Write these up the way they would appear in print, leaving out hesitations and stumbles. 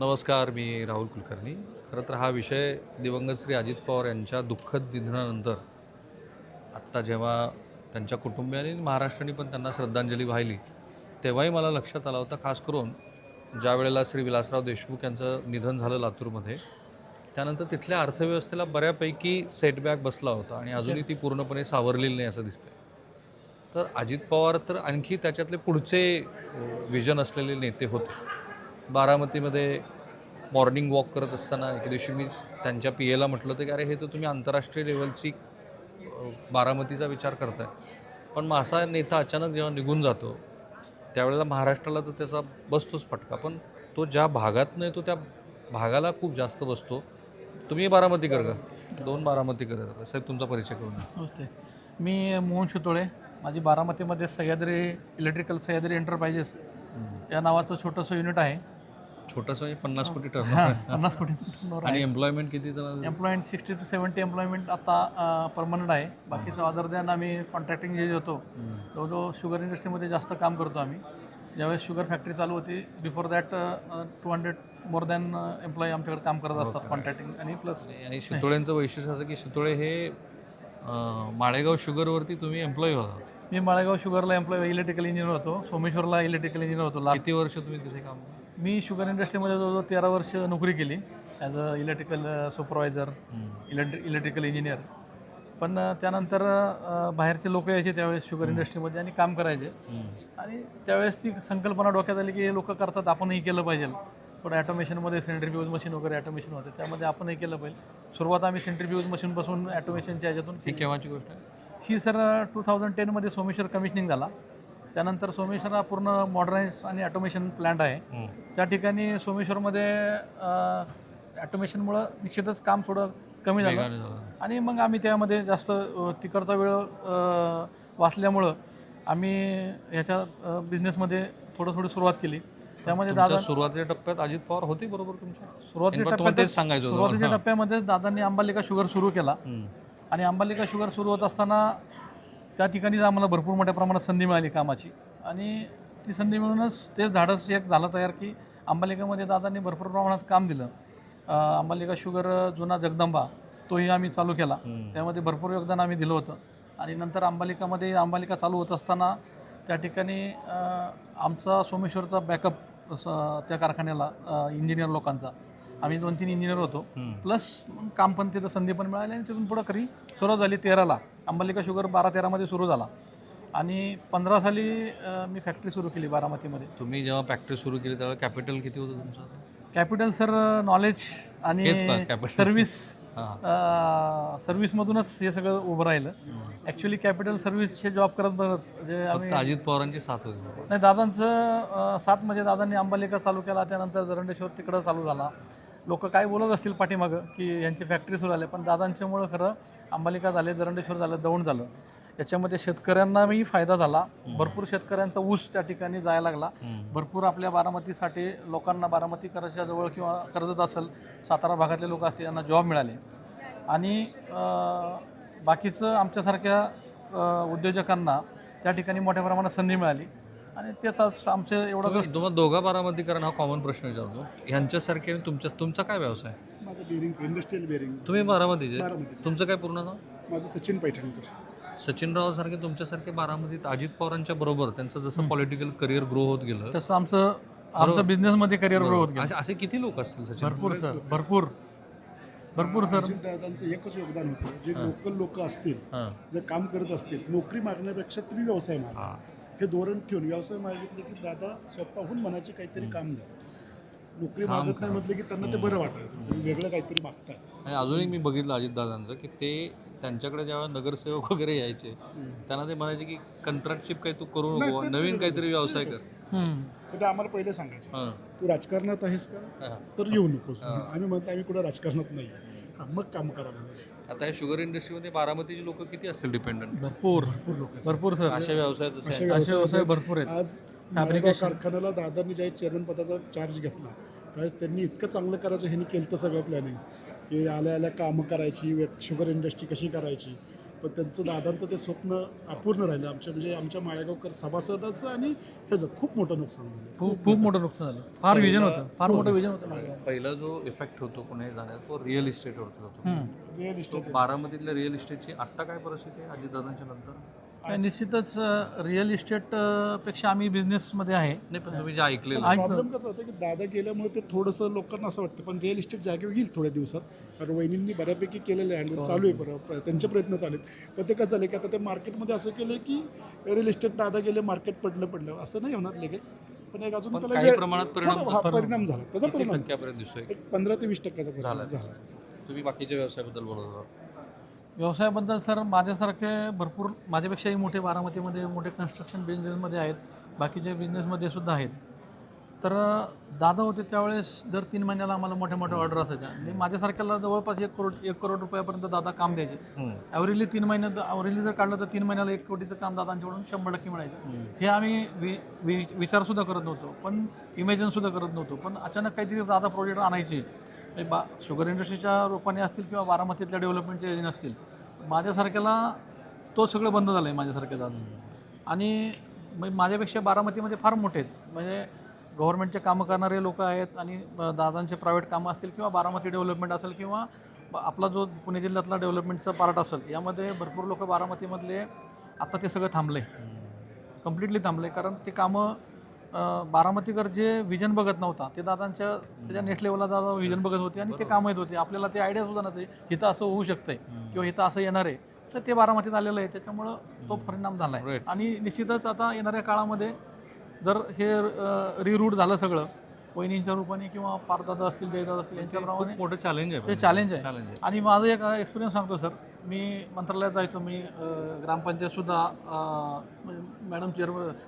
नमस्कार, मी राहुल कुलकर्णी. खरं तर हा विषय दिवंगत श्री अजित पवार यांच्या दुःखद निधनानंतर आत्ता जेव्हा त्यांच्या कुटुंबियांनी आणि महाराष्ट्राने पण त्यांना श्रद्धांजली वाहिली, तेव्हाही मला लक्षात आला होता, खास करून ज्या वेळेला श्री विलासराव देशमुख यांचं निधन झालं लातूरमध्ये, त्यानंतर तिथल्या अर्थव्यवस्थेला बऱ्यापैकी सेटबॅक बसला होता आणि अजूनही ती पूर्णपणे सावरलेली नाही असं दिसतंय. तर अजित पवार तर आणखी त्याच्यातले पुढचे विजन असलेले नेते होते. बारामतीमध्ये मॉर्निंग वॉक करत असताना एके दिवशी मी त्यांच्या पी एला म्हटलं होतं की अरे हे तर तुम्ही आंतरराष्ट्रीय लेवलची बारामतीचा विचार करताय, पण मग असा नेता अचानक जेव्हा निघून जातो त्यावेळेला महाराष्ट्राला तर त्याचा बसतोच फटका, पण तो ज्या भागातनं येतो त्या भागाला खूप जास्त बसतो. तुम्ही बारामतीकर का? दोन बारामतीकर आहेत. साहेब तुमचा परिचय करून द्या. नमस्ते. मी मोहन शितोळे. माझी बारामतीमध्ये सह्याद्री इलेक्ट्रिकल सह्याद्री एंटरप्राइजेस या नावाचं छोटंसं युनिट आहे. छोटंसं म्हणजे 50 कोटी टर्नओव्हर 50 कोटीचं turnover आणि आहे. एम्प्लॉयमेंट किती तर एम्प्लॉयमेंट 60 to 70 एम्प्लॉयमेंट आता परमनंट आहे. बाकीचं अदर दॅन आम्ही कॉन्ट्रॅक्टिंग जे होतो जवळजवळ शुगर इंडस्ट्रीमध्ये जास्त काम करतो आम्ही. ज्यावेळेस शुगर फॅक्टरी चालू होती before that 200 more than employee आमच्याकडे काम करत असतात कॉन्ट्रॅक्टिंग आणि प्लस. आणि शितोळेंचं वैशिष्ट्य असं की शितोळे हे माळेगाव शुगरवरती तुम्ही एम्प्लॉई होता. मी माळेगाव शुगरला एम्प्लॉय इलेक्ट्रिकल इंजिनियर होतो. सोमेश्वरला इलेक्ट्रिकल इंजिनियर होतो. किती वर्ष तुम्ही तिथे काम केलं? मी शुगर इंडस्ट्रीमध्ये जवळजवळ 13 वर्ष नोकरी केली as a electrical supervisor, electrical engineer. पण त्यानंतर बाहेरचे लोक यायचे त्यावेळेस शुगर इंडस्ट्रीमध्ये आणि काम करायचे. आणि त्यावेळेस ती संकल्पना डोक्यात आली की हे लोक करतात, आपणही केलं पाहिजे. थोडं ॲटोमेशनमध्ये सेंट्रीफ्यूज मशीन वगैरे ॲटोमेशन होतं, त्यामध्ये आपणही केलं पाहिजे. सुरुवात आम्ही सेंट्रीफ्यूज मशीनपासून ॲटोमेशनच्या ह्याच्यातून ही केव्हाची गोष्ट आहे? ही सर 2010मध्ये सोमेश्वर कमिशनिंग झाला. त्यानंतर सोमेश्वर हा पूर्ण मॉडर्नाइज आणि ॲटोमेशन प्लांट आहे. त्या ठिकाणी सोमेश्वरमध्ये ॲटोमेशनमुळं निश्चितच काम थोडं कमी झालं वेगाने झालं. आणि मग आम्ही त्यामध्ये जास्त तिकडचा वेळ वाचल्यामुळं आम्ही ह्याच्या बिझनेसमध्ये थोडं सुरुवात केली. त्यामध्ये दादा सुरुवातीच्या टप्प्यात अजित पवार होते बरोबर तुमच्या? सुरुवातीच्या पण तेच सांगायचं होतं. सुरुवातीच्या टप्प्यामध्ये दादांनी अंबालिका शुगर सुरू केला आणि अंबालिका शुगर सुरू होत असताना त्या ठिकाणीच आम्हाला भरपूर मोठ्या प्रमाणात संधी मिळाली कामाची आणि ती संधी मिळूनच तेच धाडस एक झालं तयार की अंबालिकामध्ये दादांनी भरपूर प्रमाणात काम दिलं. अंबालिका शुगर जुना जगदंबा तोही आम्ही चालू केला. त्यामध्ये भरपूर योगदान आम्ही दिलं होतं आणि नंतर अंबालिका चालू होत असताना त्या ठिकाणी आमचा सोमेश्वरचा बॅकअप त्या कारखान्याला इंजिनियर लोकांचा आम्ही 2-3 इंजिनियर होतो. प्लस काम पण तिथं संधी पण मिळाली आणि तिथून पुढं खरी सुरुवात झाली 13ला. अंबालिका शुगर 12-13मध्ये सुरू झाला आणि 15 साली मी फॅक्टरी सुरू केली बारामतीमध्ये. तुम्ही जेव्हा फॅक्टरी सुरू केली त्यावेळेला कॅपिटल किती होतं तुमचं? कॅपिटल सर नॉलेज आणि हेच का capital? सर्व्हिसमधूनच हे सगळं उभं राहिलं. ॲक्च्युली कॅपिटल सर्व्हिसचे जॉब करत जे आम्ही फक्त अजित पवारांची साथ होती. नाही दादांचं साथ म्हणजे दादांनी अंबालिका चालू केला, त्यानंतर जरंडेश्वर तिकडं चालू झाला. लोक काय बोलत असतील पाठीमागं की यांची फॅक्टरी सुरू झाली, पण दादांच्यामुळं खरं अंबालिका झाले, जरंडेश्वर झालं, दौंड झालं. याच्यामध्ये शेतकऱ्यांनाही फायदा झाला. भरपूर शेतकऱ्यांचा ऊस त्या ठिकाणी जायला लागला. भरपूर आपल्या बारामतीसाठी लोकांना बारामतीकरांच्या जवळ किंवा कर्जत असेल, सातारा भागातले लोक असतील यांना जॉब मिळाले आणि बाकीचं आमच्यासारख्या उद्योजकांना त्या ठिकाणी मोठ्या प्रमाणात संधी मिळाली आणि तेच आज आमचं एवढं तुम्हाला दोघा बारामतीकरांना हा कॉमन प्रश्न विचारतो. ह्यांच्यासारखे तुमचा काय व्यवसाय? माझं बेरिंगचं इंडस्ट्रियल बेरिंग. तुम्ही बारामतीचे? बारामतीचे. तुमचं काय पूर्ण नाव? माझं सचिन पैठणकर. सचिनराव सारखे तुमच्यासारखे बारामतीत अजित पवारांच्या बरोबर त्यांचं जसं पॉलिटिकल करिअर ग्रो होत गेलं तसं आमचं बिझनेसमध्ये करिअर ग्रो होत गेलं. असे किती लोक असतील सचिन? भरपूर सर, भरपूर सर. दादांचं एकच योगदान होतं, जे लोकल लोक असतील, हां जर काम करत असतील, नोकरी मागण्यापेक्षा तुम्ही व्यवसाय मागा, हे धोरण ठेवून व्यवसाय मागितले की दादा स्वतःहून मनाचे काहीतरी काम द्या. नोकरी मागत नाही म्हटलं की त्यांना ते बरं वाटायचं, तुम्ही वेगळं काहीतरी मागताय. आणि अजूनही मी बघितलं अजितदादांचं की ते त्यांच्याकडे जेव्हा नगरसेवक वगैरे यायचे त्यांना ते म्हणायचे की कंत्राटशिप काही तू करू नको, नवीन काहीतरी व्यवसाय कर. तर ते आम्हाला पहिले सांगायचे, हां तू राजकारणात आहेस का, हां. तर येऊ नकोस. आम्ही म्हणतो आम्ही कुठं राजकारणात नाही. मग काम करा म्हणायचे. आता या शुगर इंडस्ट्रीमध्ये बारामतीची लोक किती असतील डिपेंडंट भरपूर भरपूर लोक सर. अशा व्यवसायात? असे असे व्यवसाय व्यवसाय भरपूर आहेत. आज माळेगाव कारखान्याला दादांनी ज्या चेअरमन पदाचा चार्ज घेतला त्यावेळेस त्यांनी इतकं चांगलं करायचं ह्यांनी केलं तर सगळं प्लॅनिंग की आल्या कामं करायची, शुगर इंडस्ट्री कशी करायची. पण त्यांचं दादांचं ते स्वप्न अपूर्ण राहिलं. आमच्या माळेगावकर सभासदाचं आणि ह्याचं खूप मोठं नुकसान झालं. खूप मोठं नुकसान झालं. फार विजन होतं, फार मोठं विजन होतं माझं. पहिला जो इफेक्ट होतो पुणे जाण्यात तो रिअल इस्टेटवरती होतो. रिअल तो इस्टेट बारामतीतल्या रिअल इस्टेटची आत्ता काय परिस्थिती आहे अजितदादांच्या नंतर? निश्चितच रिअल इस्टेट पेक्षा आम्ही बिझनेसमध्ये आहे. नाही पण तुम्ही जे ऐकलेलं प्रॉब्लेम कसं होतं की दादा गेल्यामुळे ते थोडंसं लोकांना असं वाटतं, पण रिअल इस्टेट जागेवर येईल थोड्या दिवसात. कारण वहिनींनी बऱ्यापैकी केलेलं आहे, हँडल चालू आहे, बरं त्यांचे प्रयत्न चालू आहेत. पण ते कसं झालं की आता ते मार्केटमध्ये असं केलं की रिअल इस्टेट दादा गेले, मार्केट पडलं असं नाही होणार लगेच. पण एक अजून त्याला काही प्रमाणात परिणाम झाला. त्याचा किती परिणाम टक्क्यापर्यंत दिसतोय? एक 15 ते 20% परिणाम झाला. तुम्ही बाकीच्या व्यवसायाबद्दल बोलत होता. व्यवसायाबद्दल सर माझ्यासारखे भरपूर माझ्यापेक्षाही मोठे बारामतीमध्ये मोठे कन्स्ट्रक्शन बिझनेसमध्ये आहेत, बाकीचे बिझनेसमध्ये सुद्धा आहेत. तर दादा होते त्यावेळेस दर 3 महिन्याला आम्हाला मोठ्या मोठ्या ऑर्डर असायच्या आणि माझ्यासारख्याला जवळपास 1 करोड रुपयापर्यंत दादा काम द्यायचे. ॲव्हरेजली 3 महिन्यात ॲव्हरेजली जर काढलं तर 3 महिन्याला 1 कोटीचं काम दादांच्याकडून 100% मिळायचं. हे आम्ही विचारसुद्धा करत नव्हतो, पण इमॅजिनसुद्धा करत नव्हतो. पण अचानक काहीतरी दादा प्रोजेक्ट आणायचे, शुगर इंडस्ट्रीच्या रूपाने असतील किंवा बारामतीतल्या डेव्हलपमेंटच्या योजना असतील. माझ्यासारख्याला तो सगळं बंद झालं आहे माझ्यासारख्याच. आणि माझ्यापेक्षा बारामतीमध्ये फार मोठे आहेत, म्हणजे गव्हर्नमेंटचे कामं करणारे लोक आहेत आणि दादांचे प्रायव्हेट कामं असतील किंवा बारामती डेव्हलपमेंट असेल किंवा आपला जो पुणे जिल्ह्यातला डेव्हलपमेंटचा पार्ट असेल, यामध्ये भरपूर लोक बारामतीमधले आता ते सगळं थांबले, कम्प्लिटली थांबले. कारण ते कामं बारामतीकर जे विजन बघत नव्हता ते दादांच्या त्याच्या नेक्स्ट लेवलला दादा विजन बघत होते आणि ते कामं येत होते. आपल्याला ते आयडियासुद्धा नव्हते इथं असं होऊ शकतंय किंवा इथं असं येणार आहे, तर ते बारामतीत आलेलं आहे. त्याच्यामुळं तो परिणाम झाला आहे. आणि निश्चितच आता येणाऱ्या काळामध्ये जर हे रिरूट झालं सगळं वहिनींच्या रूपाने किंवा पारदादा असतील, जयदादा असतील यांच्याप्रमाणे मोठं चॅलेंज आहे. ते चॅलेंज आहे. आणि माझं एक एक्सपिरियन्स सांगतो सर. मी मंत्रालयात जायचो, मी ग्रामपंचायतसुद्धा मॅडम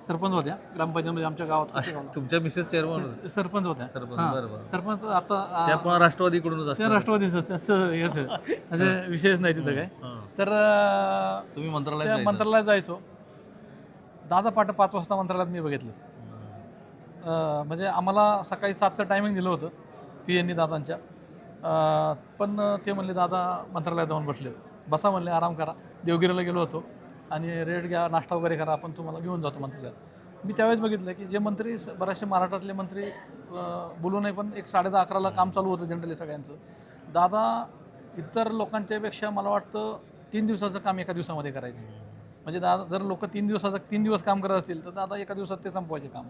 सरपंच होत्या ग्रामपंचायतमध्ये आमच्या गावात. तुमच्या मिसेस चेअरमन सरपंच होत्या. सरपंच आता त्या पण राष्ट्रवादीकडूनच असतात. त्या राष्ट्रवादीच त्यांचं हेच म्हणजे विषयच नाही तिथं काय. तर तुम्ही मंत्रालयात जायचो. दादा पाठ 5 वाजता मंत्रालयात मी बघितलं. म्हणजे आम्हाला सकाळी 7चं टायमिंग दिलं होतं PNनी दादांच्या. पण ते म्हणले दादा मंत्रालयात जाऊन बसले, बसा म्हणले, आराम करा. देवगिरीला गेलो होतो आणि रेट घ्या, नाश्ता वगैरे करा, आपण तुम्हाला घेऊन जातो मंत्रालयात. मी त्यावेळेस बघितलं की जे मंत्री बरेचसे महाराष्ट्रातले मंत्री बोलू नये, पण 10:30-11ला काम चालू होतं जनरली सगळ्यांचं. दादा इतर लोकांच्यापेक्षा मला वाटतं 3 दिवसाचं काम एका दिवसामध्ये करायचं. म्हणजे दादा जर लोक 3 दिवस काम करत असतील तर दादा एका दिवसात ते संपवायचे काम.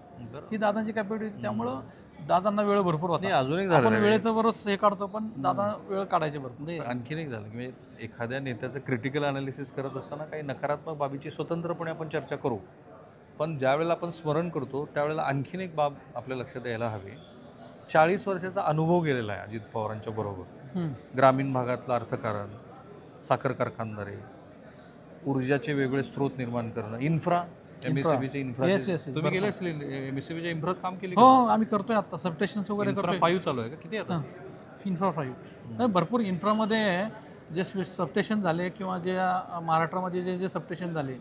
ही दादांची कॅपॅबिलिटी. त्यामुळं दादांना वेळ भरपूर होता. अजून एक आपण वेळेचं बरोच हे काढतो, पण दादा वेळ काढायचे भरपूर. नाही, आणखीन एक झालं की एखाद्या नेत्याचं क्रिटिकल अनालिसिस करत असताना काही नकारात्मक बाबीची स्वतंत्रपणे आपण चर्चा करू, पण ज्यावेळेला आपण स्मरण करतो त्यावेळेला आणखीन एक बाब आपल्या लक्षात यायला हवी. 40 वर्षाचा अनुभव गेलेला आहे अजित पवारांच्या बरोबर. ग्रामीण भागातलं अर्थकारण, साखर कारखानदारी, ऊर्जाचे वेगळे स्रोत निर्माण करणं, इन्फ्रा, MSCBचे इन्फ्रा. तुम्ही गेले असतील MSCBच्या इन्फ्रात काम केले? हो, आम्ही करतोय आता. सबस्टेशन्स वगैरे करतोय. 5 चालू आहे का? किती आता इन्फ्रा 5? नाही, भरपूर इन्फ्रामध्ये जे सबस्टेशन झाले किंवा जे महाराष्ट्रामध्ये जे सबस्टेशन झाले,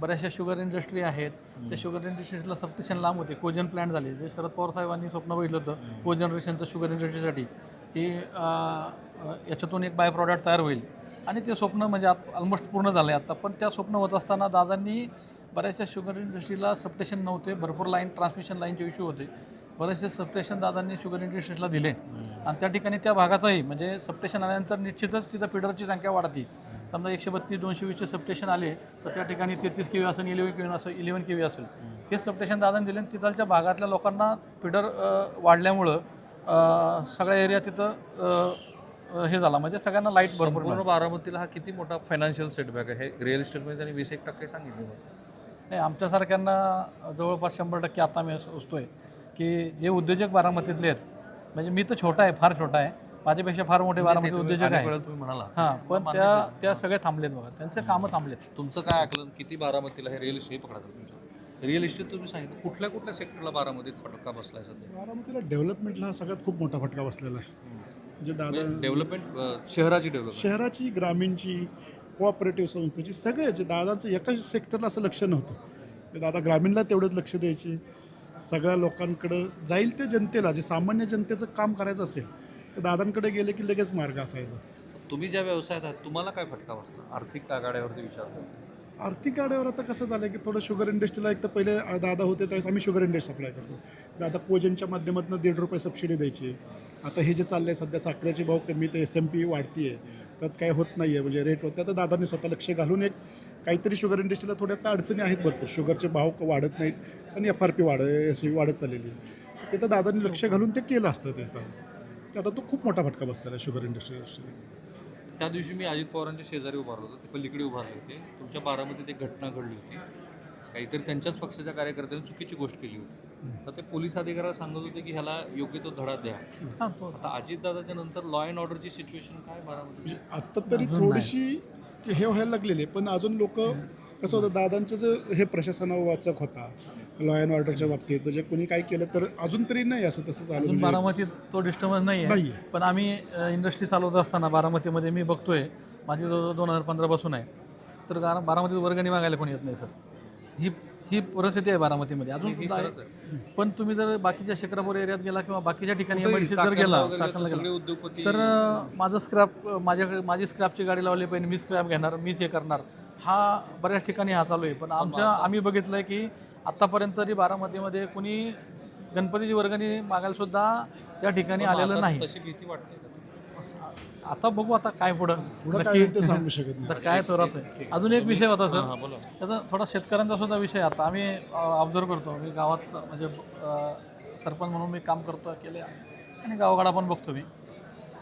बऱ्याचशा शुगर इंडस्ट्री आहेत. त्या शुगर इंडस्ट्रीला सबस्टेशन लांब होते. कोजन प्लांट झाले, जे शरद पवार साहेबांनी स्वप्न बघितलं होतं कोजनरेशनचं शुगर इंडस्ट्रीसाठी, की याच्यातून एक बाय प्रॉडक्ट तयार होईल. आणि ते स्वप्न म्हणजे ऑलमोस्ट पूर्ण झालं आहे आता. पण त्या स्वप्न होत असताना दादांनी बऱ्याचशा शुगर इंडस्ट्रीला सबस्टेशन नव्हते, भरपूर ट्रान्समिशन लाईनचे इश्यू होते. बरेचसे सबस्टेशन दादांनी शुगर इंडस्ट्रीला दिले आणि त्या ठिकाणी त्या भागाचाही म्हणजे सबस्टेशन आल्यानंतर निश्चितच तिथं फिडरची संख्या वाढती. समजा 132-220चे सबस्टेशन आले तर त्या ठिकाणी 33 kV असेल, 11 kV असेल. हे सबस्टेशन दादांनी दिले आणि तिथलच्या भागातल्या लोकांना फिडर वाढल्यामुळं सगळ्या एरिया तिथं हे झाला, म्हणजे सगळ्यांना लाईट भरपूर. पूर्ण बारामतीला हा किती मोठा फायनान्शियल सेटबॅक आहे रिअल इस्टेटमध्ये? त्यांनी 20% सांगितलं. नाही, आमच्यासारख्यांना जवळपास 100% आता मी असतोय की जे उद्योजक बारामतीतले आहेत, म्हणजे मी तर छोटा आहे, फार छोटा आहे, माझ्यापेक्षा फार मोठे बारामती उद्योजक आहे. तुम्ही म्हणाला हां, पण त्या सगळे थांबलेत बघा, त्यांचे कामं थांबलेत. तुमचं काय आकलन किती बारामतीला हे रिअल इस्टेट पकडा? तुमचं रिअल इस्टेट तुम्ही सांगितलं कुठल्या सेक्टरला बारामतीत फटका बसलाय सध्या? बारामतीला डेव्हलपमेंटला हा सगळ्यात खूप मोठा फटका बसलेला आहे. जे दादा डेव्हलपमेंट, शहराची डेव्हलपमेंट, शहराची, ग्रामीणची, कोऑपरेटिव्ह संस्थेची, सगळे जे दादांचं एका सेक्टरला असं लक्ष नव्हतं. दादा ग्रामीणला तेवढंच लक्ष द्यायचे. सगळ्या लोकांकडं जाईल ते जनतेला, जे सामान्य जनतेचं काम करायचं असेल तर दादांकडे गेले की लगेच मार्ग असायचा. तुम्ही ज्या व्यवसायात आहात तुम्हाला काय फटका बसला आर्थिक आघाड्यावरती विचारतो? आर्थिक आड्यावर आता कसं झालं की थोडं शुगर इंडस्ट्रीला एक तर पहिले दादा होते त्यावेळेस आम्ही शुगर इंडस्ट्री सप्लाय करतो. दादा कोजनच्या माध्यमातून ₹1.5 सबसिडी द्यायची. आता हे जे चाललं आहे सध्या साखरेचे भाव कमी तर SMP वाढती आहे, त्यात काय होत नाही आहे म्हणजे रेट होत्या. तर दादांनी स्वतः लक्ष घालून एक काहीतरी शुगर इंडस्ट्रीला थोड्या आता अडचणी आहेत भरपूर. शुगरचे भाव वाढत नाहीत आणि FRP वाढत चाललेली आहे. ते तर दादांनी लक्ष घालून ते केलं असतं त्याचा. तर आता तो खूप मोठा फटका बसलेला आहे शुगर इंडस्ट्री. त्या दिवशी मी अजित पवारांच्या शेजारी उभारलो होतो, ते पलीकडे उभारले होते. तुमच्या बारामतीत एक घटना घडली होती, काहीतरी त्यांच्याच पक्षाच्या कार्यकर्त्यांनी चुकीची गोष्ट केली होती. तर ते पोलीस अधिकाऱ्याला सांगत होते की ह्याला योग्य तो धडा द्या. हां तो आता अजितदादाच्या नंतर लॉ अँड ऑर्डरची सिच्युएशन काय बारामती? म्हणजे आत्ता तरी थोडीशी हे व्हायला लागलेली आहे, पण अजून लोक कसं होतं दादांचं जे हे प्रशासनावर वाचक होता लॉ अँड ऑर्डरच्या बाबतीत म्हणजे कोणी काय केलं तर अजून तरी नाही असं तसं चालू अजून म्हणजे बारामतीत तो डिस्टर्बन्स नाही आहे. नाहीये. पण आम्ही इंडस्ट्री चालवत असताना बारामतीमध्ये मी बघतोय माझी जवळजवळ 2015 पासून आहे. तर बारामतीत वर्गणी मागायला कोणी येत नाही सर. ही परिस्थिती आहे बारामतीमध्ये अजून सुद्धा आहे. पण तुम्ही जर बाकीच्या शिक्रापूर एरियात गेला किंवा बाकीच्या ठिकाणी एमआयडीसीत जर गेला चाकणला सगळे गेला उद्योगपती तर माझं स्क्रॅप माझी स्क्रॅपची गाडी लावली पाहिजे, मी स्क्रॅप घेणार, मीच हे करणार, हा बऱ्याच ठिकाणी हा चालू आहे. पण आम्ही बघितलं आहे की आत्तापर्यंत तरी बारामतीमध्ये कुणी गणपतीची वर्गणी मागायला सुद्धा त्या ठिकाणी आलेलं नाही. तशी भीती वाटते का? आता बघू आता काय पुढं पुढं काय होईल ते सांगू शकत नाही. तर काय तोराच आहे. अजून एक विषय होता हां, सर, बोला. त्याचा थोडा शेतकऱ्यांचा सुद्धा विषय आता आम्ही ऑब्झर्व करतो. मी गावात म्हणजे सरपंच म्हणून मी काम करतो केले आणि गावाकडा पण बघतो मी.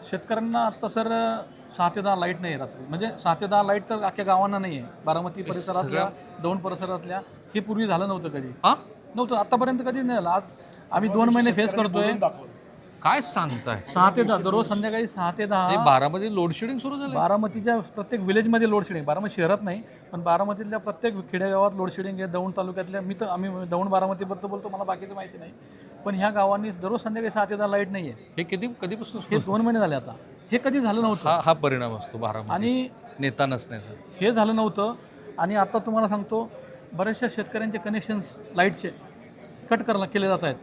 शेतकऱ्यांना आत्ता सर 6 ते 10 लाईट नाही आहे रात्री. म्हणजे 6 ते 10 लाईट तर अख्ख्या गावांना नाही आहे. बारामती परिसरातल्या, दौंड परिसरातल्या हे पूर्वी झालं नव्हतं कधी. हा नव्हतं आतापर्यंत कधी नाही झालं. आज आम्ही 2 महिने फेस करतोय. काय सांगताय? 6 ते 10 दररोज संध्याकाळी 6 ते 10 बारामध्ये लोड शेडिंग सुरू झालं. बारामतीच्या प्रत्येक विलेजमध्ये लोड शेडिंग. बारामती शहरात नाही पण बारामतीतल्या प्रत्येक खेडेगावात लोड शेडिंग आहे. दौंड तालुक्यातल्या आम्ही दौंड बारामतीबद्दल बोलतो, मला बाकीचं माहिती नाही. पण ह्या गावांनी दररोज संध्याकाळी 6 ते 10 लाईट नाही आहे. हे कधीपासून हे 2 महिने झाले आता. हे कधी झालं नव्हतं हा परिणाम असतो बारामध्ये आणि नेता नसण्याचा. हे झालं नव्हतं. आणि आता तुम्हाला सांगतो बऱ्याचशा शेतकऱ्यांचे कनेक्शन्स लाईटचे कट केले जात आहेत.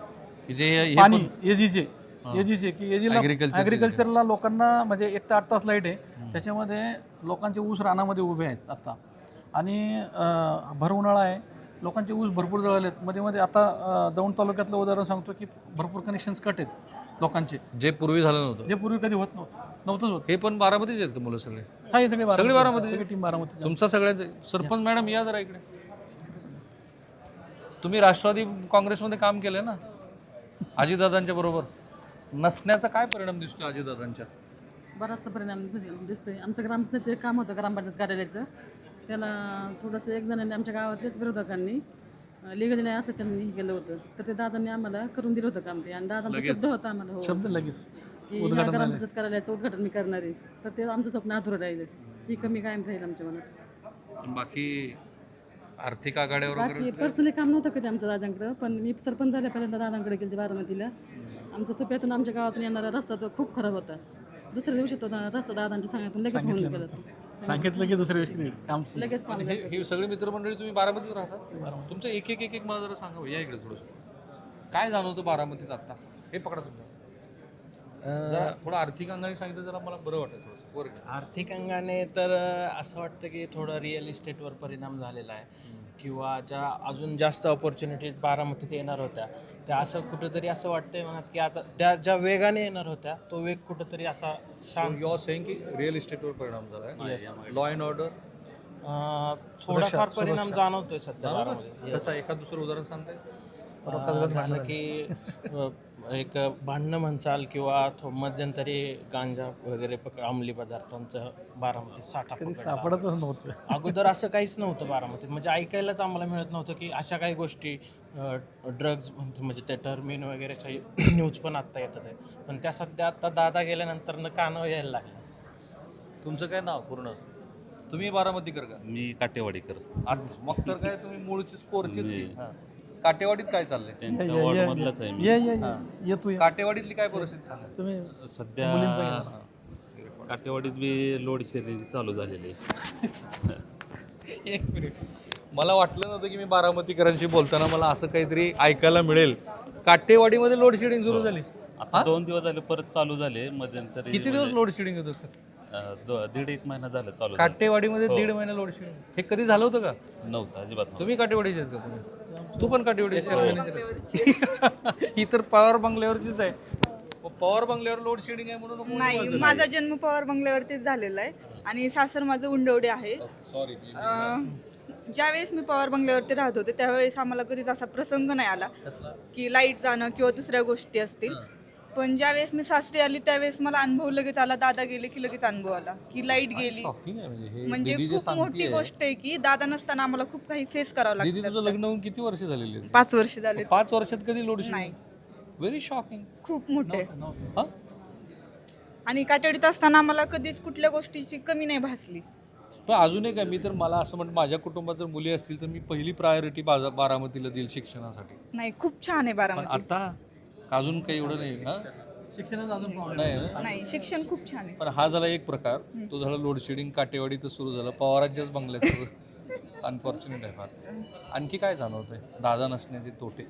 की जे पाणी एजीचे की एजीला Agriculture ॲग्रिकल्चरला लोकांना म्हणजे 1 ते 8 तास लाईट आहे. त्याच्यामध्ये लोकांचे ऊस रानामध्ये उभे आहेत आता. आणि भर उन्हाळा आहे, लोकांचे ऊस भरपूर जळालेत. मध्ये आता दौंड तालुक्यातलं उदाहरण सांगतो की भरपूर कनेक्शन्स कट आहेत लोकांचे, जे पूर्वी झालं नव्हतं. जे पूर्वी कधी नव्हतंच होत. हे पण बारामतीच आहेत का मुलं सगळे? हा हे सगळे सगळे बारामती? सगळी टीम बारामती. तुमचा सगळ्यांचे सरपंच मॅडम या जरा इकडे. तुम्ही राष्ट्रवादी काँग्रेसमध्ये काम केलं ना अजितदादांच्या बरोबर. नसण्याचा काय परिणाम दिसतो अजितदादांच्या? बराचसा परिणाम दिसतोय. आमचं ग्रामपंचायतीचं एक काम होतं ग्रामपंचायत कार्यालयाचं, त्याला थोडंसं एक जणांनी आमच्या गावातल्याच विरोधकांनी लिगल नाही असं त्यांनी हे केलं होतं. तर ते दादांनी आम्हाला करून दिलं होतं काम ते. आणि दादांचा शब्द होता आम्हाला हो शब्द लगेच की ह्या ग्रामपंचायत कार्यालयाचं उद्घाटन मी करणार आहे. तर ते आमचं स्वप्न अधुरं राहिलं. ही कमी कायम राहील आमच्या मनात. बाकी आर्थिक आघाड्यावर वगैरे बाकी पर्सनली काम नव्हतं कधी आमच्या दादांकडं. पण मी सरपंच झाल्यापर्यंत दादांकडे गेले बारामतीला. आमच्या सोप्यातून आमच्या गावातून येणारा रस्ता तो खूप खराब होता. दुसऱ्या दिवशी तो रस्ता दादांच्या सांगितून लगेच होऊन गेला. सांगितलं की दुसऱ्या दिवशी काम लगेच काम हे सगळे मित्रमंडळी तुम्ही बारामतीत राहतात. तुमचं एक मला जरा सांगा या इकडे थोडंसं. काय जाणवतं बारामतीत आता? हे पकडा तुमच्या जरा थोडं आर्थिक अंगाने सांगितलं जरा मला बरं वाटेल थोडंसं. बरं आर्थिक अंगाने तर असं वाटतं की थोडं रिअल इस्टेटवर परिणाम झालेला आहे किंवा ज्या अजून जास्त ऑपॉर्च्युनिटीज बारामतीत येणार होत्या त्या असं कुठंतरी असं वाटतंय मनात की आता त्या ज्या वेगाने येणार होत्या तो वेग कुठंतरी असा शांत. यू आर सेइंग की रिअल इस्टेटवर परिणाम झाला आहे. लॉ अँड ऑर्डर थोडाफार परिणाम जाणवतोय सध्या बारामतीत. कसं एखाद दुसरं उदाहरण सांगताय? झालं की एक भांडणं म्हणचाल किंवा मध्यंतरी गांजा वगैरे अंमली पदार्थांचं बारामतीत साठा पकडला. सापडतच नव्हतं. अगोदर असं काहीच नव्हतं बारामतीत. म्हणजे ऐकायलाच आम्हाला मिळत नव्हतं की अशा काही गोष्टी ड्रग्ज म्हणजे ते टर्मिन वगैरेच्या न्यूज पण आत्ता येतात आहे. पण त्या सध्या आता दादा गेल्यानंतर कानावर यायला लागलं. तुमचं काय नाव पूर्ण? तुम्ही बारामतीकर का? मी काटेवाडीकर. मग तर काय तुम्ही मूळची स्कोरचीच की. हां. काटेवाडीत काय चाललंय? त्यांच्या वॉर्डमधलाच आहे मी. ये तू काटेवाडीतली काय परिस्थिती सांगा? तुम्ही सध्या काटेवाडीत बी लोड शेडिंग चालू झालेली आहे. एक मिनिट, मला वाटलं नव्हतं की मी बारामतीकरांशी बोलताना मला असं काहीतरी ऐकायला मिळेल. काटेवाडीमध्ये लोड शेडिंग सुरू झाली. आता 2 दिवस झाले परत चालू झाले मध्यंतरी. किती दिवस लोड शेडिंग होतं? दीड एक महिना झालं चालू झालं. काटेवाडीमध्ये 1.5 महिना लोड शेडिंग हे कधी झालं होतं का? नव्हतं अजिबात नव्हतं. तुम्ही काटेवाडीचे आहेत का तुम्ही? तू पण काटेवाडी ही तर पवार बंगल्यावरचीच आहे. पवार बंगल्यावर लोड शेडिंग आहे म्हणून नको नाही, बोलू. माझा जन्म पवार बंगल्यावरतीच झालेला आहे आणि सासर माझं उंडवडे आहे. सॉरी ज्यावेळेस मी पवार बंगल्यावरती राहत होते त्यावेळेस आम्हाला कधीच असा प्रसंग नाही आला की लाईट जाणं किंवा दुसऱ्या गोष्टी असतील. पण ज्यावेळेस मी सासरी आली त्यावेळेस मला अनुभव लगेच आला. दादा गेले की लगेच अनुभव आला की लाईट गेली. शॉकिंग आहे म्हणजे हे म्हणजे दीदी जे खूप मोठी सांगतेय. गोष्ट आहे की दादा नसताना आम्हाला खूप काही फेस करावं दीदी लागतं. तुझं लग्न होऊन किती वर्ष झालेली आहेत? 5 वर्ष झाले. 5 वर्षात कधी लोड नाही. शेडिंग? Very shocking. खूप मोठे. हा आणि काटेवाडीत असताना आम्हाला कधीच कुठल्या गोष्टीची कमी नाही भासली. पण अजून एक आहे, मी तर मला असं म्हणतं माझ्या कुटुंबात जर मुली असतील तर मी पहिली प्रायोरिटी बारामतीला देईल शिक्षणासाठी. नाही, खूप छान आहे पण बारामती. आता अजून काही एवढं नाही हा शिक्षणाचा अजून प्रॉब्लेम नाही ना? नाही, शिक्षण खूप छान आहे. पण हा झाला एक प्रकार. तो झाला लोड शेडिंग काटेवाडीतच सुरू झालं, पवारांच्याच बंगल्यात. अनफॉर्च्युनेट आहे फार. आणखी काय जाणवतंय दादा नसण्याचे तोटे?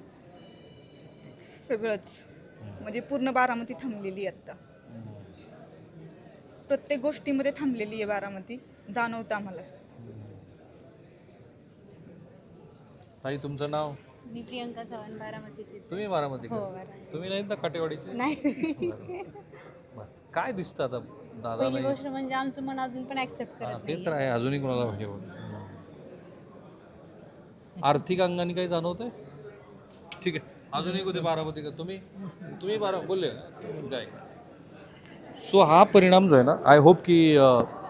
सगळंच म्हणजे पूर्ण बारामती थांबलेली आहे आता. प्रत्येक गोष्टीमध्ये थांबलेली आहे बारामती, जाणवतं आम्हाला. ताई तुमचं नाव? मी प्रियंका चव्हाण, बारामतीची. तुम्ही बारामती का? हो, बारामती. तुम्ही नाहीत ना काटेवाडीचे? नाही, बरं. काय दिसतं आता दादा पहिली नाही? गोष्ट म्हणजे आमचं मन अजून पण ऍक्सेप्ट हा, करत ते नाही. तर आहे. अजूनही कोणाला हे होत. आर्थिक अंगाने काही जाणवतंय? ठीक आहे, अजूनही कुठे बारामती का तुम्ही बारा बोलले काय? सो हा परिणाम जो आहे ना, आय होप की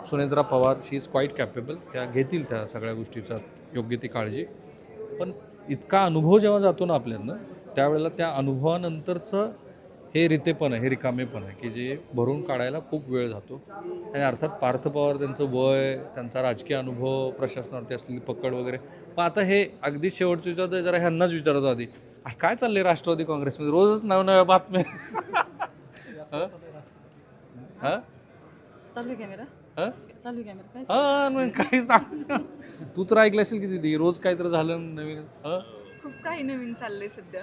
सुनेत्रा पवार शी इज क्वाईट कॅपेबल. त्या घेतील त्या सगळ्या गोष्टीचा योग्य ती काळजी. पण इतका अनुभव जेव्हा जातो ना आपल्यानं, त्यावेळेला त्या अनुभवानंतरचं हे रितेपण आहे, हे रिकामेपण आहे की जे भरून काढायला खूप वेळ जातो. आणि अर्थात पार्थ पवार त्यांचं वय, त्यांचा राजकीय अनुभव, प्रशासनावरती असलेली पकड वगैरे. पण आता हे अगदी शेवटचं विचारतो, जरा ह्यांनाच विचारतो आधी, काय चाललंय राष्ट्रवादी काँग्रेसमध्ये? रोजच नवनव्या बातम्या. हां चालू आहे कॅमेरा, हां चालू आहे कॅमेरा काय हां मग काही सांग. तू तर ऐकलं असेल की दीदी, रोज काहीतरी झालं नवीन. हां खूप काही नवीन चाललंय सध्या.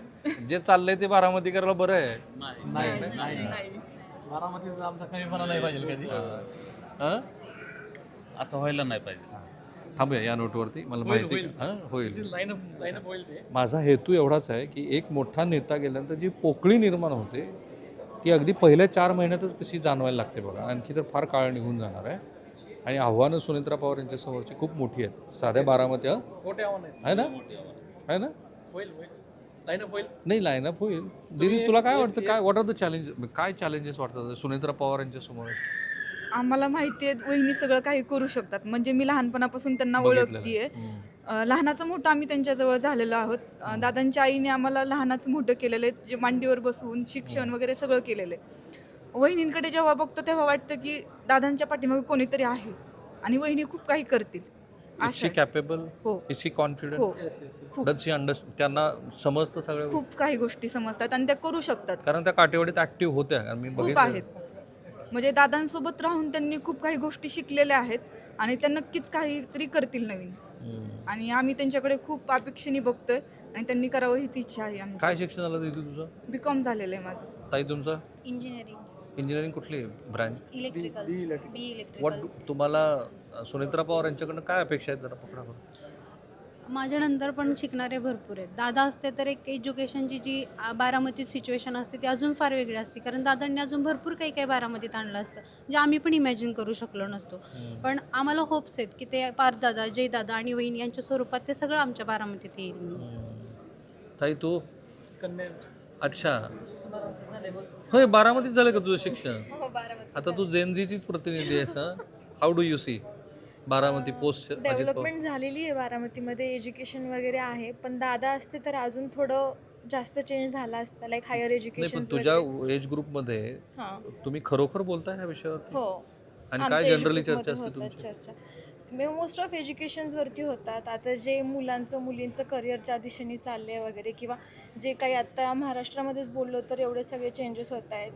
जे चाललंय ते बारामती करायला बरं आहे. नाही. बारामतीचा आमचा कमीपणा नाही पाहिजे कधी. हां असं व्हायला नाही पाहिजे. थांबूया या नोटवरती. मला माहिती होईल. हां होईल. लाईनअप होईल ते. माझा हेतू एवढाच आहे की एक मोठा नेता गेल्यानंतर जी पोकळी निर्माण होते ती अगदी पहिल्या 4 महिन्यातच कशी जाणवायला लागते बघा. आणखी तर फार काळ निघून जाणार आहे. आणि आव्हानं सुनेत्रा पवार यांच्यासमोरची खूप मोठी आहेत. साध्या बारामती मोठे आव्हान आहे. आहे ना, आहे ना? होईल लाईनअप होईल. नाही लाईनअप होईल. दीदी तुला काय वाटतं, काय व्हॉट आर द चॅलेंज, काय चॅलेंजेस वाटतात सुनेत्रा पवार यांच्या समोर? आम्हाला माहिती आहे वहिनी सगळं काही करू शकतात. म्हणजे मी लहानपणापासून त्यांना बघितलेलं. ओळखतीये. लहानाचं मोठं आम्ही त्यांच्याजवळ झालेलो आहोत. दादांच्या आईने आम्हाला लहानाचं मोठं केलेलं आहे, जे मांडीवर बसवून शिक्षण वगैरे सगळं केलेलं आहे. वहिनींकडे जेव्हा बघतो तेव्हा वाटतं की दादांच्या पाठीमागे कोणीतरी आहे आणि वहिनी खूप काही करतील. Is she capable? हो. Is she confident? हो, खूप डज शी त्यांना समजतं सगळं? खूप काही गोष्टी समजतात आणि त्या करू शकतात. कारण त्या काटेवाडीत ऍक्टिव्ह होत्या, कारण मी खूप बघितलं. आहेत. म्हणजे दादांसोबत राहून त्यांनी खूप काही गोष्टी शिकलेल्या आहेत आणि त्या नक्कीच काहीतरी करतील नवीन. आणि आम्ही त्यांच्याकडे खूप अपेक्षेने बघतोय आणि त्यांनी करावं हीच इच्छा आहे आमची. काय शिक्षण झालं दीदी तुझं? बीकॉम झालेलं आहे माझं. ताई तुमचं? इंजिनिअरिंग, इंजिनिअरिंग कुठली branch? Electrical, B what electrical. तुम्हाला सुनेत्रा पवार यांच्याकडनं काय अपेक्षा आहेत जरा पकडा बरं. माझ्यानंतर पण शिकणारे भरपूर आहेत. दादा असते तर एक एज्युकेशनची जी बारामतीत सिच्युएशन असते ती अजून फार वेगळी असते. कारण दादांनी अजून भरपूर काही काही बारामतीत आणलं असतं जे आम्ही पण इमॅजिन करू शकलो नसतो. पण आम्हाला होप्स आहेत की ते पार्थदादा, जयदादा आणि वहिनी यांच्या स्वरूपात ते सगळं आमच्या बारामतीत येईल म्हणून. ताई तू? कन्या अच्छा होय, बारामतीत झालं का तुझं शिक्षण? आता तू जेनझीचीच प्रतिनिधी आहेस. How do you see Baramati post? Development झालेली आहे बारामतीमध्ये, एज्युकेशन वगैरे आहे. पण दादा असते तर अजून थोडं जास्त चेंज झाला असता, लाईक हायर नाही, एज्युकेशन. पण तुझ्या एज ग्रुपमध्ये हां, तुम्ही खरोखर बोलताय ह्या विषयावर? हो. आणि आमच्या काय age जनरली group चर्चा मध्ये असते होतात तुमची? चर्चा. मोस्ट ऑफ एज्युकेशन्सवरती होतात. आता जे मुलींचं करिअरच्या दिशेने चालले वगैरे, किंवा जे काही आता महाराष्ट्रामध्येच बोललो तर एवढे सगळे चेंजेस होत आहेत.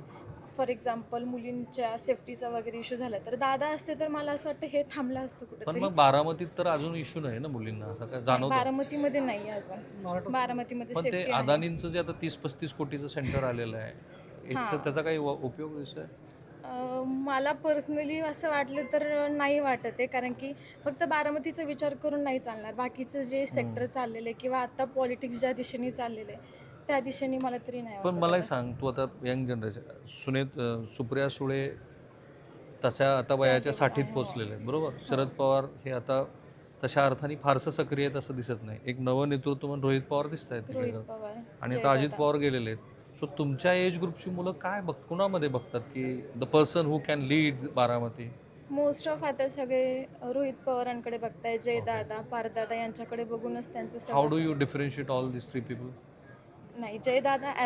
फॉर एक्झाम्पल मुलींच्या सेफ्टीचा वगैरे इश्यू झाला तर दादा असते तर मला असं वाटतं हे थांबलं असतं पण कुठेतरी. मग बारामतीत तर अजून इश्यू नाही ना मुलींना, असं काय जाणवतं? बारामतीमध्ये नाही अजून. बारामतीमध्ये पण ते सेफ्टी आहे. अदानींचं जे आता 30-35 कोटीचं सेंटर आलेलं आहे, त्याचा काही उपयोग दिसतोय? मला पर्सनली असं वाटलं तर नाही वाटत आहे, कारण की फक्त बारामतीचा विचार करून नाही चालणार. बाकीचं जे सेक्टर चाललेलं आहे किंवा आता पॉलिटिक्स ज्या दिशेने चाललेलं आहे त्या दिशेने मला तरी नाही पण वाटत. मला एक सांग, तू आता यंग जनरेशन, सुप्रिया सुळे तशा आता वयाच्या 60त पोचलेले आहेत, बरोबर. शरद पवार हे आता तशा अर्थाने फारसं सक्रिय आहेत असं दिसत नाही. एक नवं नेतृत्व म्हणून रोहित पवार दिसत आहेत रोहित पवार, आणि आता अजित पवार गेलेले आहेत. सो तुमच्या एज ग्रुपची मुलं काय कुणामध्ये बघतात की the person who can lead Baramati? Most of आता सगळे रोहित पवारांकडे बघताय, जयदादा, पारदादा यांच्याकडे बघूनच त्यांचं हाऊ सगळं do you differentiate all this 3 people? नाही.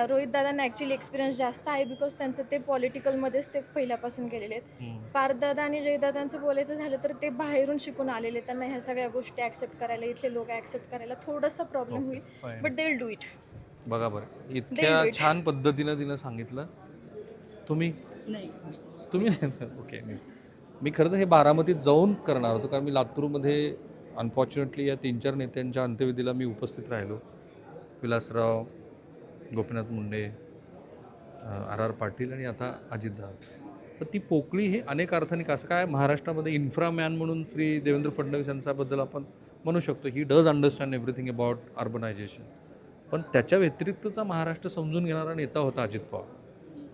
रोहित दादांना ॲक्च्युली एक्सपिरियन्स जास्त आहे, बिकॉज त्यांचं ते पॉलिटिकलमध्येच ते पहिल्यापासून गेलेले आहेत. पारदादा आणि जयदादांचं बोलायचं झालं तर ते बाहेरून शिकून आलेले, त्यांना ह्या सगळ्या गोष्टी ॲक्सेप्ट करायला, इथले लोक ॲक्सेप्ट करायला थोडासा प्रॉब्लेम होईल, but they will do it. बघा बरं, इतक्या छान पद्धतीनं तिनं सांगितलं. तुम्ही ओके. मी खरं तर हे बारामतीत जाऊन करणार होतो, कारण मी लातूरमध्ये अनफॉर्च्युनेटली या 3-4 नेत्यांच्या अंत्यविधीला मी उपस्थित राहिलो. विलासराव, गोपीनाथ मुंडे, RR पाटील आणि आता अजितदादा. तर ती पोकळी ही अनेक अर्थाने कसं काय महाराष्ट्रामध्ये इन्फ्रामॅन म्हणून श्री देवेंद्र फडणवीस यांच्याबद्दल आपण म्हणू शकतो. He does understand everything about urbanisation. पण त्याच्या व्यतिरिक्तचा महाराष्ट्र समजून घेणारा नेता होता अजित पवार.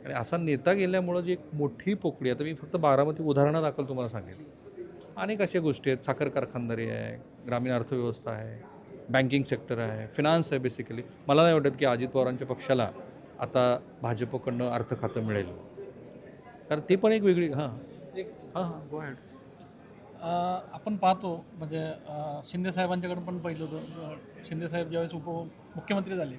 आणि असा नेता गेल्यामुळं जी एक मोठी पोकळी, आता मी फक्त बारामती उदाहरणादाखल तुम्हाला सांगेन, अनेक अशा गोष्टी आहेत. साखर कारखानदारी आहे, ग्रामीण अर्थव्यवस्था आहे, बँकिंग सेक्टर आहे, फिनान्स आहे. बेसिकली मला नाही वाटत की अजित पवारांच्या पक्षाला आता भाजपकडनं अर्थ खातं मिळेल, कारण ते पण एक वेगळी गो हॅड. आपण पाहतो म्हणजे शिंदेसाहेबांच्याकडून पण पाहिलं होतं. शिंदेसाहेब ज्यावेळेस उपमुख्यमंत्री झाले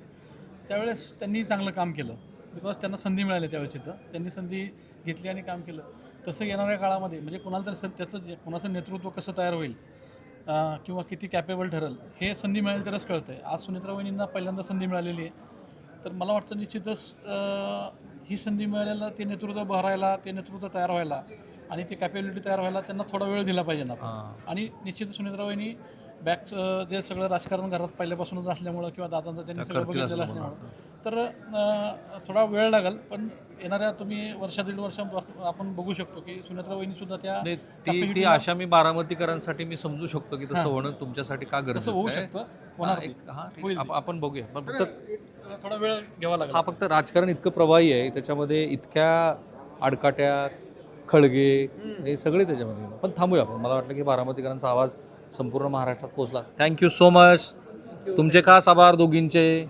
त्यावेळेस त्यांनी चांगलं काम केलं, बिकॉज त्यांना संधी मिळाली त्यावेळेस. इथं त्यांनी संधी घेतली आणि काम केलं. तसं येणाऱ्या काळामध्ये म्हणजे कोणाला तरी त्याचं कोणाचं नेतृत्व कसं तयार होईल किंवा किती कॅपेबल ठरेल हे संधी मिळेल तरच कळतं आहे. आज सुनेत्रा वहिनींना पहिल्यांदा संधी मिळालेली आहे, तर मला वाटतं निश्चितच ही संधी मिळालेला ते नेतृत्व भरायला, ते नेतृत्व तयार व्हायला आणि ते कॅपेबिलिटी तयार व्हायला त्यांना थोडा वेळ दिला पाहिजे ना. आणि निश्चित सुनेत्रा वहिनी जे सगळं राजकारण घरात पहिल्यापासूनच असल्यामुळं किंवा दादांचं त्यांनी सगळं बघितलेलं असल्यामुळं तर थोडा वेळ लागेल. पण येणाऱ्या तुम्ही दीड वर्ष आपण बघू शकतो की सुनेत्रा वहिनी सुद्धा त्या ती आशा मी बारामतीकरांसाठी मी समजू शकतो की तसं होणं तुमच्यासाठी का गरजेचं होऊ आहे. शकतं. आपण बघूया. पण फक्त थोडा वेळ घ्यावा लागेल. हा फक्त राजकारण इतकं प्रवाही आहे, त्याच्यामध्ये इतक्या आडकाट्या, खळगे हे सगळे त्याच्यामध्ये. पण थांबूया आपण. मला वाटलं की बारामतीकरांचा आवाज संपूर्ण महाराष्ट्रात पोहोचला. Thank you so much. तुमचे खास आभार दोघींचे.